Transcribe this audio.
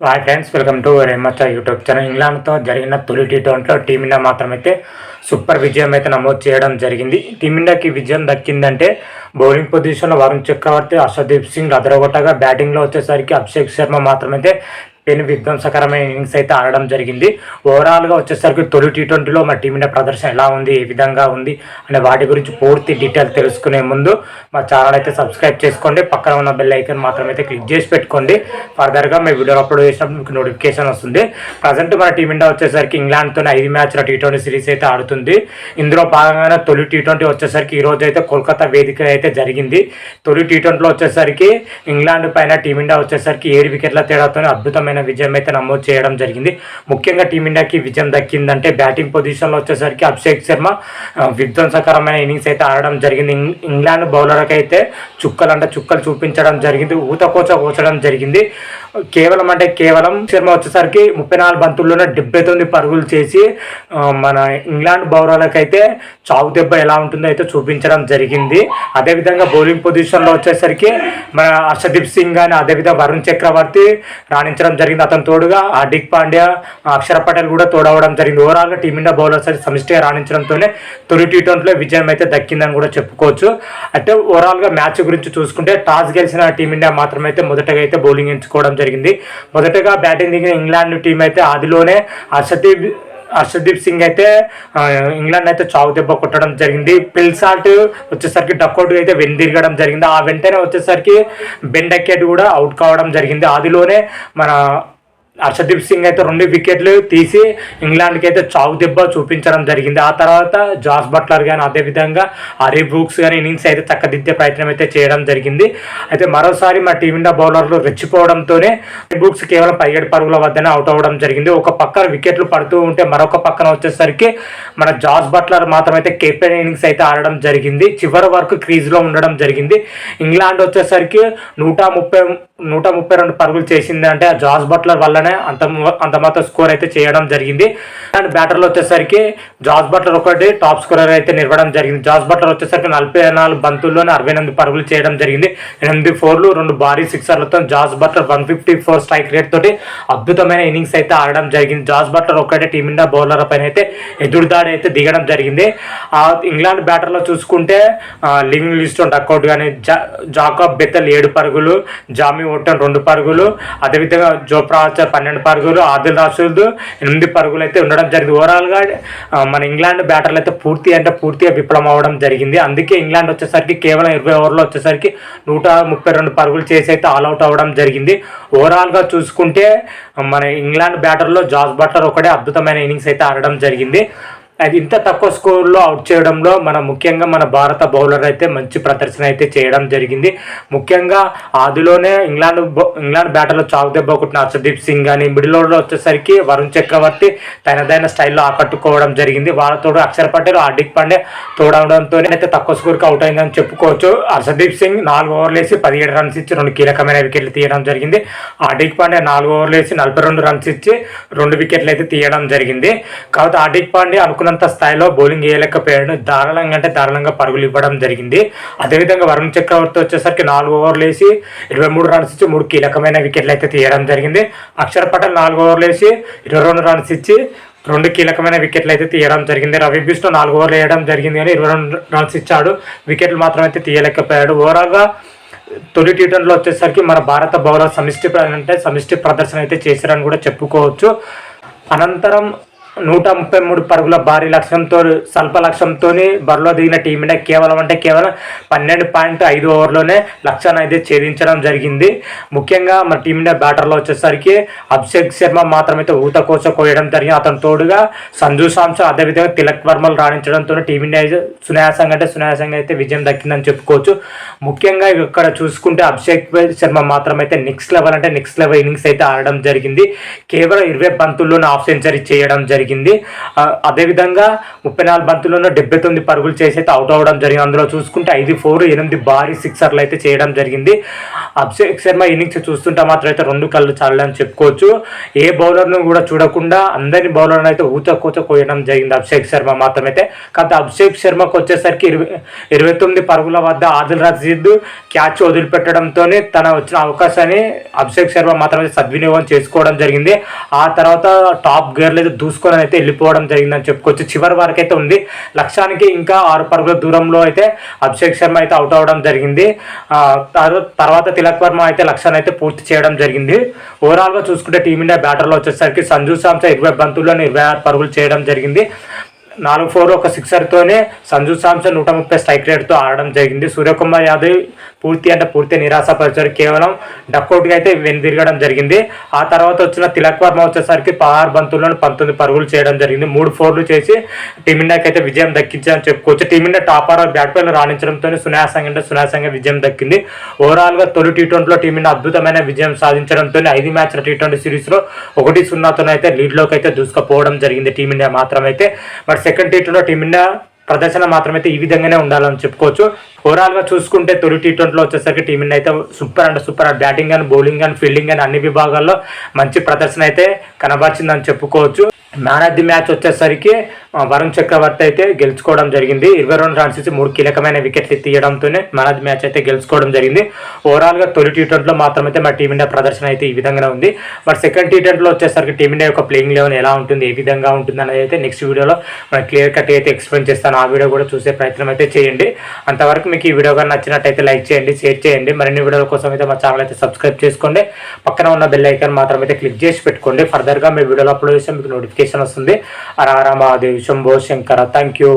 Hi friends, welcome to రేమచ్చ YouTube channel. ఇంగ్లాండ్తో జరిగిన తొలి టీ20లో టీమిండియా మాత్రమైతే సూపర్ విజయం అయితే నమోదు చేయడం జరిగింది. టీమిండియాకి విజయం దక్కిందంటే బౌలింగ్ పొజిషన్లో వరుణ్ చక్రవర్తి, హర్షదీప్ సింగ్ అదరగొట్టగా, బ్యాటింగ్లో వచ్చేసరికి అభిషేక్ శర్మ మాత్రమైతే పెను విధ్వంసకరమైన ఇన్నింగ్స్ అయితే ఆడడం జరిగింది. ఓవరాల్గా వచ్చేసరికి తొలి టీ20లో మా టీమిండియా ప్రదర్శన ఎలా ఉంది, ఏ విధంగా ఉంది అనే వాటి గురించి పూర్తి డీటెయిల్ తెలుసుకునే ముందు మా ఛానల్ అయితే సబ్స్క్రైబ్ చేసుకోండి. పక్కన ఉన్న బెల్ ఐకాన్ మాత్రమైతే క్లిక్ చేసి పెట్టుకోండి. ఫర్దర్గా మీ వీడియో అప్లోడ్ చేసినప్పుడు మీకు నోటిఫికేషన్ వస్తుంది. ప్రజెంట్ మన టీమిండియా వచ్చేసరికి ఇంగ్లాండ్తో 5 మ్యాచ్ల టీ20 సిరీస్ అయితే ఆడుతుంది. ఇందులో భాగంగానే తొలి టీ20 వచ్చేసరికి ఈరోజు అయితే కోల్కతా వేదిక అయితే జరిగింది. తొలి టీ20లో వచ్చేసరికి ఇంగ్లాండ్ పైన టీమిండియా వచ్చేసరికి 7 వికెట్ల తేడాతో అద్భుతమైన విజయం అయితే నమోదు చేయడం జరిగింది. ముఖ్యంగా టీమిండియాకి విజయం దక్కిందంటే బ్యాటింగ్ పొజిషన్లో వచ్చేసరికి అభిషేక్ శర్మ విధ్వంసకరమైన ఇన్నింగ్స్ అయితే ఆడడం జరిగింది. ఇంగ్లాండ్ బౌలర్కి అయితే చుక్కలు చూపించడం జరిగింది, ఊచకోచడం జరిగింది. కేవలం శర్మ వచ్చేసరికి 34 బంతుల్లోనే 79 పరుగులు చేసి మన ఇంగ్లాండ్ బౌలర్లకు అయితే చావు దెబ్బ ఎలా ఉంటుందో అయితే చూపించడం జరిగింది. అదేవిధంగా బౌలింగ్ పొజిషన్లో వచ్చేసరికి మన హర్షదీప్ సింగ్ కానీ, అదేవిధంగా వరుణ్ చక్రవర్తి రాణించడం జరిగింది. అతను తోడుగా హార్దిక్ పాండ్యా, అక్షర్ పటేల్ కూడా తోడవడం జరిగింది. ఓవరాల్గా టీమిండియా బౌలర్స్ సమిష్టిగా రాణించడంతోనే తొలి టీ20లో విజయం అయితే దక్కిందని కూడా చెప్పుకోవచ్చు. అంటే ఓవరాల్గా మ్యాచ్ గురించి చూసుకుంటే టాస్ గెలిచిన టీమిండియా మాత్రమైతే మొదటగా అయితే బౌలింగ్ ఎంచుకోవడం జరిగింది. మొదటగా బ్యాటింగ్ దిగిన ఇంగ్లాండ్ టీం అయితే ఆదిలోనే హర్షదీప్ సింగ్ అయితే ఇంగ్లాండ్ అయితే చావు దెబ్బ కొట్టడం జరిగింది. పిల్సాల్ట్ వచ్చేసరికి డక్అవుట్ అయితే వెనుదిరగడం జరిగింది. ఆ వెంటనే వచ్చేసరికి బెన్ డకెట్ కూడా అవుట్ కావడం జరిగింది. ఆదిలోనే మన హర్షదీప్ సింగ్ అయితే 2 వికెట్లు తీసి ఇంగ్లాండ్కి అయితే చావు దెబ్బ చూపించడం జరిగింది. ఆ తర్వాత జాస్ బట్లర్ కానీ, అదేవిధంగా హరీ బ్రూక్స్ కానీ ఇన్నింగ్స్ అయితే చక్కదిద్దే ప్రయత్నం అయితే చేయడం జరిగింది. అయితే మరోసారి మా టీమిండియా బౌలర్లు రెచ్చిపోవడంతోనే బ్రూక్స్ కేవలం 17 పరుగుల వద్దనే అవుట్ అవ్వడం జరిగింది. ఒక పక్కన వికెట్లు పడుతూ ఉంటే మరొక పక్కన వచ్చేసరికి మన జాస్ బట్లర్ మాత్రమైతే కెప్టెన్ ఇన్నింగ్స్ అయితే ఆడడం జరిగింది. చివరి వరకు క్రీజ్లో ఉండడం జరిగింది. ఇంగ్లాండ్ వచ్చేసరికి 132 పరుగులు చేసింది. అంటే ఆ జాస్ బట్లర్ వల్లనే అంత మాత్రం స్కోర్ అయితే చేయడం జరిగింది. అండ్ బ్యాటర్లో వచ్చేసరికి జాస్ బట్లర్ ఒకటి టాప్ స్కోరర్ అయితే నిలవడం జరిగింది. జాస్ బట్లర్ వచ్చేసరికి 44 బంతుల్లోనే 68 పరుగులు చేయడం జరిగింది. 8 ఫోర్లు, 2 భారీ సిక్సర్లతో జాస్ బట్లర్ 154 స్ట్రైక్ రేట్ తోటి అద్భుతమైన ఇన్నింగ్స్ అయితే ఆడడం జరిగింది. జాస్ బట్లర్ ఒకటే టీమిండియా బౌలర్ పైన అయితే ఎదురుదాడి అయితే దిగడం జరిగింది. ఇంగ్లాండ్ బ్యాటర్లో చూసుకుంటే లివింగ్ లిస్టన్ డక్అవుట్ కానీ, జాకబ్ బెతల్ 7 పరుగులు, జామీ ఓటన్ 2 పరుగులు, అదేవిధంగా జోఫ్రా ఆర్చర్ 12 పరుగులు, ఆదిల్ రషీద్ 8 పరుగులు అయితే ఉండడం జరిగింది. ఓవరాల్గా మన ఇంగ్లాండ్ బ్యాటర్లు అయితే పూర్తిగా విఫలం అవ్వడం జరిగింది. అందుకే ఇంగ్లాండ్ వచ్చేసరికి కేవలం 20 ఓవర్లో వచ్చేసరికి 132 పరుగులు చేసి అయితే ఆల్అవుట్ అవ్వడం జరిగింది. ఓవరాల్గా చూసుకుంటే మన ఇంగ్లాండ్ బ్యాటర్లో జాస్ బట్లర్ ఒకటే అద్భుతమైన ఇన్నింగ్స్ అయితే ఆడడం జరిగింది. అది ఇంత తక్కువ స్కోర్లో అవుట్ చేయడంలో ముఖ్యంగా మన భారత బౌలర్ అయితే మంచి ప్రదర్శన అయితే చేయడం జరిగింది. ముఖ్యంగా ఆదిలోనే ఇంగ్లాండ్ బ్యాటర్లో చావు దెబ్బ కొట్టిన హర్షదీప్ సింగ్ కానీ, మిడిల్ ఓవర్లో వచ్చేసరికి వరుణ్ చక్రవర్తి తనదైన స్టైల్లో ఆకట్టుకోవడం జరిగింది. వాళ్ళతో అక్షర్ పటేల్, హార్దిక్ పాండ్యా తోడవడంతో అయితే తక్కువ స్కోర్కి అవుట్ అయిందని చెప్పుకోవచ్చు. హర్షదీప్ సింగ్ 4 ఓవర్లు వేసి 17 రన్స్ ఇచ్చి 2 కీలకమైన వికెట్లు తీయడం జరిగింది. హార్దిక్ పాండ్యా 4 ఓవర్లు వేసి 42 రన్స్ ఇచ్చి 2 వికెట్లు అయితే తీయడం జరిగింది. కాబట్టి హార్దిక్ పాండ్యా అనుకున్నంత స్థాయిలో బౌలింగ్ వేయలేకపోయాడు. దారుణంగా పరుగులు ఇవ్వడం జరిగింది. అదేవిధంగా వరుణ్ చక్రవర్తి వచ్చేసరికి 4 ఓవర్లు వేసి 23 రన్స్ ఇచ్చి 3 కీలకమైన వికెట్లు అయితే తీయడం జరిగింది. అక్షర్ పటేల్ 4 ఓవర్లు వేసి 22 రన్స్ ఇచ్చి 2 కీలకమైన వికెట్లు అయితే తీయడం జరిగింది. రవి బిష్ణు 4 ఓవర్లు వేయడం జరిగింది కానీ 22 రన్స్ ఇచ్చాడు, వికెట్లు మాత్రం అయితే తీయలేకపోయాడు. ఓవరాల్గా తొలి టీ20లో వచ్చేసరికి మన భారత బౌలర్ సమిష్టి ప్రదర్శన అయితే చేశారని కూడా చెప్పుకోవచ్చు. అనంతరం 133 పరుగుల భారీ లక్ష్యంతో స్వల్ప లక్ష్యంతో బరిలో దిగిన టీమిండియా కేవలం 12.5 ఓవర్లోనే లక్ష్యాన్ని అయితే ఛేదించడం జరిగింది. ముఖ్యంగా మన టీమిండియా బ్యాటర్లో వచ్చేసరికి అభిషేక్ శర్మ మాత్రమైతే కోయడం జరిగింది. అతను తోడుగా సంజు శాంసన్, అదేవిధంగా తిలక్ వర్మలు రాణించడంతో టీమిండియా సునాయాసంగా అయితే విజయం దక్కిందని చెప్పుకోవచ్చు. ముఖ్యంగా ఇక్కడ చూసుకుంటే అభిషేక్ శర్మ మాత్రమైతే నెక్స్ట్ లెవెల్ ఇన్నింగ్స్ అయితే ఆడడం జరిగింది. కేవలం 20 బంతుల్లోనే హాఫ్ సెంచరీ చేయడం జరిగింది. జరిగింది. అదేవిధంగా 34 బంతుల్లోనూ 79 పరుగులు చేసి అయితే అవుట్ అవ్వడం జరిగింది. అందులో చూసుకుంటే 5 4 8 భారీ సిక్సర్లు అయితే చేయడం జరిగింది. అభిషేక్ శర్మ ఇన్నింగ్స్ చూస్తుంటే మాత్రం అయితే 2 కళ్ళు చాలని చెప్పుకోవచ్చు. ఏ బౌలర్ను కూడా చూడకుండా అందరి బౌలర్ను అయితే ఊచకూచ కోయడం జరిగింది అభిషేక్ శర్మ మాత్రం అయితే. కాబట్టి అభిషేక్ శర్మకు వచ్చేసరికి 29 పరుగుల వద్ద ఆదిల్ రషీద్ క్యాచ్ వదిలిపెట్టడంతోనే తన వచ్చిన అవకాశాన్ని అభిషేక్ శర్మ మాత్రమే సద్వినియోగం చేసుకోవడం జరిగింది. ఆ తర్వాత టాప్ గేర్లు అయితే దూసుకొని అయితే వెళ్ళిపోవడం జరిగిందని చెప్పుకోవచ్చు. చివరి వరకు అయితే ఉంది. లక్ష్యానికి ఇంకా 6 పరుగుల దూరంలో అయితే అభిషేక్ శర్మ అయితే అవుట్ అవ్వడం జరిగింది. తర్వాత తిలక్ వర్మ అయితే లక్ష్యాన్ని అయితే పూర్తి చేయడం జరిగింది. ఓవరాల్గా చూసుకుంటే టీమిండియా బ్యాటర్లో వచ్చేసరికి సంజు శాంసన్ 20 బంతుల్లోనే 26 పరుగులు చేయడం జరిగింది. 4 4 ఒక సిక్సర్తోనే సంజు శాంసన్ 130 స్ట్రైక్ రేట్తో ఆడడం జరిగింది. సూర్యకుమార్ యాదవ్ పూర్తి నిరాశపరిచారు. కేవలం డక్అవుట్గా అయితే వెనుదిరగడం జరిగింది. ఆ తర్వాత వచ్చిన తిలక్ వర్మ వచ్చేసరికి 16 బంతుల్లోనే 19 పరుగులు చేయడం జరిగింది. 3 4లు చేసి టీమిండియాకి అయితే విజయం దక్కించారని చెప్పుకోవచ్చు. టీమిండియా టాప్ ఆర్డర్ బ్యాట్పైన రాణించడంతో సునాయాసంగా విజయం దక్కింది. ఓవరాల్గా తొలి టీ20లో టీమిండియా అద్భుతమైన విజయం సాధించడంతో 5 మ్యాచ్ల టీ20 సిరీస్లో 1-0తో అయితే లీడ్లోకి అయితే దూసుకుపోవడం జరిగింది టీమిండియా మాత్రమైతే. మరి సెకండ్ టీ20లో టీమిండియా ప్రదర్శన మాత్రమైతే ఈ విధంగానే ఉండాలని చెప్పుకోవచ్చు. ఓవరాల్గా చూసుకుంటే తొలి టీ20లో వచ్చేసరికి టీమిండియా అయితే సూపర్ బ్యాటింగ్ అని బౌలింగ్ అని ఫీల్డింగ్ అని అన్ని విభాగాల్లో మంచి ప్రదర్శన అయితే కనబరిచిందని చెప్పుకోవచ్చు. మ్యాన్ ఆఫ్ ది మ్యాచ్ వచ్చేసరికి వరుణ్ చక్రవర్తి అయితే గెలుచుకోవడం జరిగింది. 22 రన్స్ ఇచ్చి 3 కీలకమైన వికెట్లు తీయడంతోనే మ్యాన్ ఆఫ్ ది మ్యాచ్ అయితే గెలుచుకోవడం జరిగింది. ఓవరాల్గా తొలి టీ20లో మాత్రమైతే మరి టీమిండియా ప్రదర్శన అయితే ఈ విధంగానే ఉంది. మరి సెకండ్ టీ20లో వచ్చేసరికి టీమిండియా యొక్క ప్లేయింగ్ లెవెన్ ఎలా ఉంటుంది, ఏ విధంగా ఉంటుంది అనేది అయితే నెక్స్ట్ వీడియోలో మనం క్లియర్ కట్ అయితే ఎక్స్ప్లెయిన్ చేస్తాను. ఆ వీడియో కూడా చూసే ప్రయత్నం అయితే చేయండి. అంతవరకు మీకు ఈ వీడియో కానీ నచ్చినట్టయితే లైక్ చేయండి, షేర్ చేయండి. మరిన్ని వీడియోల కోసం అయితే మా ఛానల్ అయితే సబ్స్క్రైబ్ చేసుకోండి. పక్కన ఉన్న బెల్ ఐకాన్ మాత్రం అయితే క్లిక్ చేసి పెట్టుకోండి. ఫర్దర్గా మీ వీడియోలో అప్లోడ్ చేస్తే మీకు నోటిఫికేషన్ వస్తుంది. హర హర మహాదేవ్, శంభో శంకర. Thank you.